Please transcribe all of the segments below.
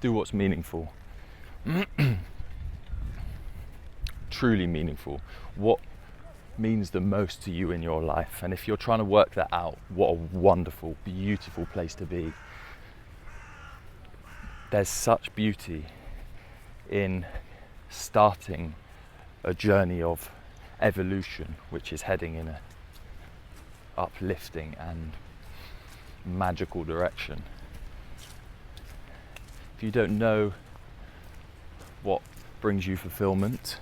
Do what's meaningful. Truly meaningful. What means the most to you in your life? And if you're trying to work that out, what a wonderful, beautiful place to be. There's such beauty in starting a journey of evolution, which is heading in a uplifting and magical direction. If you don't know what brings you fulfillment,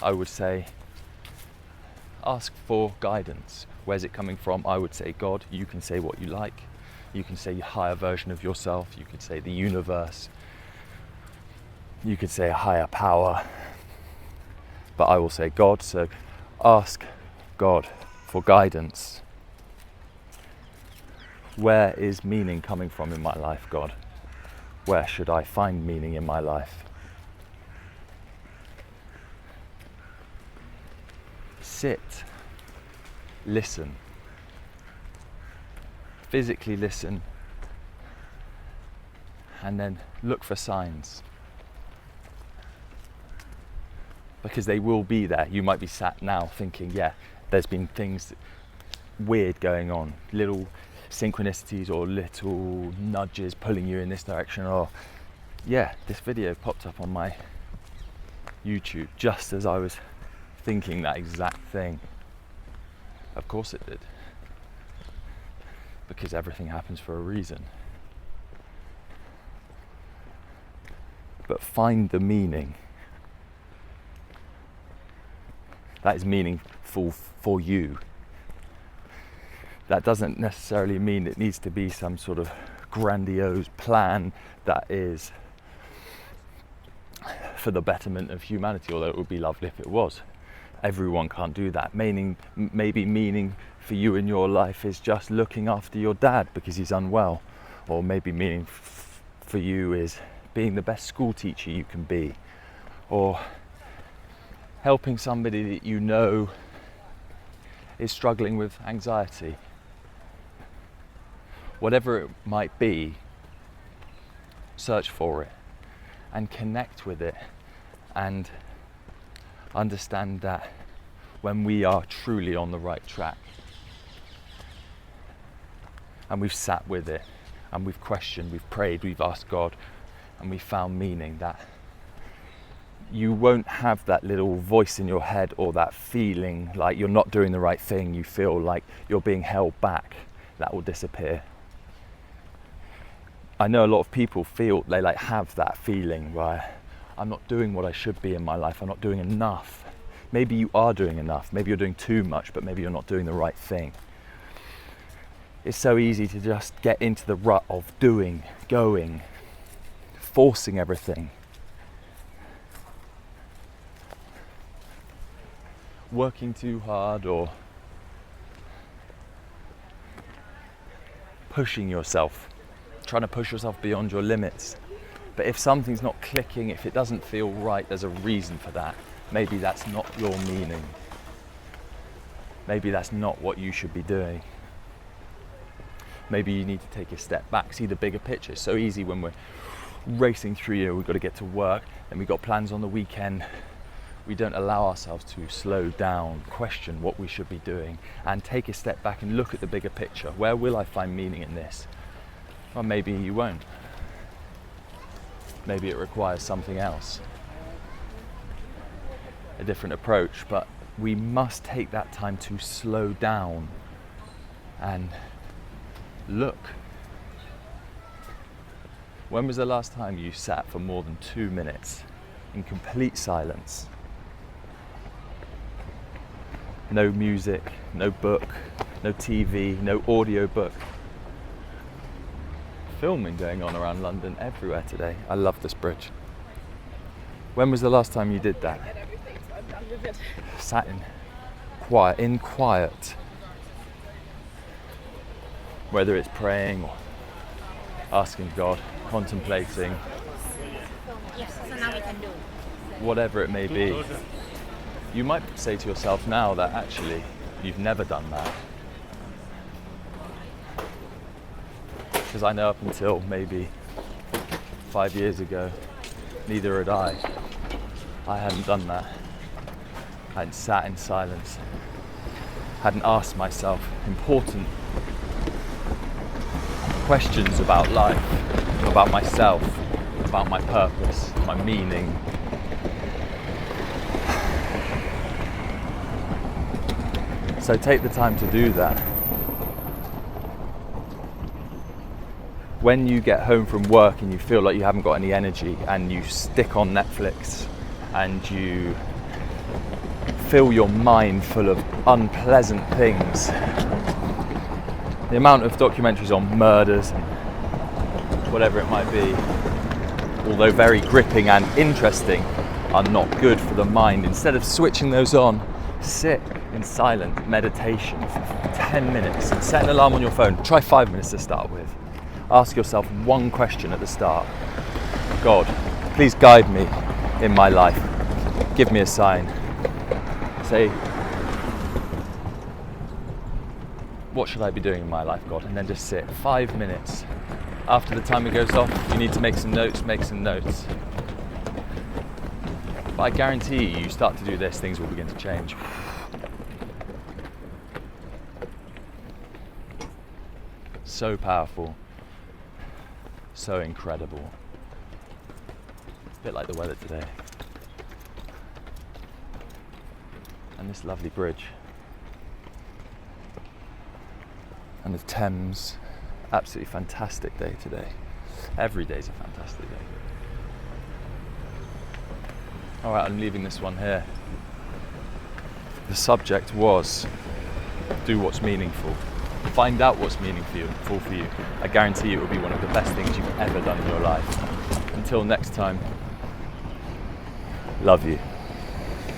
I would say ask for guidance. Where's it coming from? I would say God. You can say what you like. You can say a higher version of yourself. You could say the universe. You could say a higher power. But I will say God. So ask God for guidance. Where is meaning coming from in my life, God? Where should I find meaning in my life? Sit, listen, physically listen, and then look for signs. Because they will be there. You might be sat now thinking, yeah, there's been things weird going on, little synchronicities or little nudges pulling you in this direction, or yeah, this video popped up on my YouTube just as I was thinking that exact thing. Of course it did, because everything happens for a reason. But find the meaning that is meaningful for you. That doesn't necessarily mean it needs to be some sort of grandiose plan that is for the betterment of humanity, although it would be lovely if it was. Everyone can't do that. Maybe meaning for you in your life is just looking after your dad because he's unwell, or maybe meaning for you is being the best school teacher you can be, or helping somebody that you know is struggling with anxiety. Whatever it might be, search for it and connect with it, and understand that when we are truly on the right track and we've sat with it and we've questioned, we've prayed, we've asked God, and we've found meaning, that you won't have that little voice in your head or that feeling like you're not doing the right thing, you feel like you're being held back. That will disappear. I know a lot of people feel, they have that feeling where I'm not doing what I should be in my life, I'm not doing enough. Maybe you are doing enough, maybe you're doing too much, but maybe you're not doing the right thing. It's so easy to just get into the rut of doing, going, forcing everything. Working too hard or pushing yourself, trying to push yourself beyond your limits. But if something's not clicking, if it doesn't feel right, there's a reason for that. Maybe that's not your meaning. Maybe that's not what you should be doing. Maybe you need to take a step back, see the bigger picture. It's so easy when we're racing through, we've got to get to work, and we've got plans on the weekend. We don't allow ourselves to slow down, question what we should be doing, and take a step back and look at the bigger picture. Where will I find meaning in this? Well, maybe you won't. Maybe it requires something else, a different approach, but we must take that time to slow down and look. When was the last time you sat for more than 2 minutes in complete silence? No music, no book, no TV, no audio book. Filming going on around London everywhere today. I love this bridge. When was the last time you did that? Sat in quiet. Whether it's praying or asking God, contemplating, Yes, so now we can do. whatever it may be. You might say to yourself now that actually you've never done that. Because I know up until maybe 5 years ago, neither had I. I hadn't done that. I hadn't sat in silence. Hadn't asked myself important questions about life, about myself, about my purpose, my meaning. So take the time to do that. When you get home from work and you feel like you haven't got any energy and you stick on Netflix and you fill your mind full of unpleasant things, the amount of documentaries on murders and whatever it might be, although very gripping and interesting, are not good for the mind. Instead of switching those on, sit in silent meditation for 10 minutes and set an alarm on your phone. Try 5 minutes to start with. Ask yourself one question at the start. God, please guide me in my life. Give me a sign. Say, what should I be doing in my life, God? And then just sit 5 minutes. After the timer goes off, you need to make some notes, make some notes. But I guarantee you start to do this, things will begin to change. So powerful. So incredible. A bit like the weather today. And this lovely bridge. And the Thames. Absolutely fantastic day today. Every day's a fantastic day. Alright, I'm leaving this one here. The subject was do what's meaningful. Find out what's meaningful for you. I guarantee you it will be one of the best things you've ever done in your life. Until next time, love you.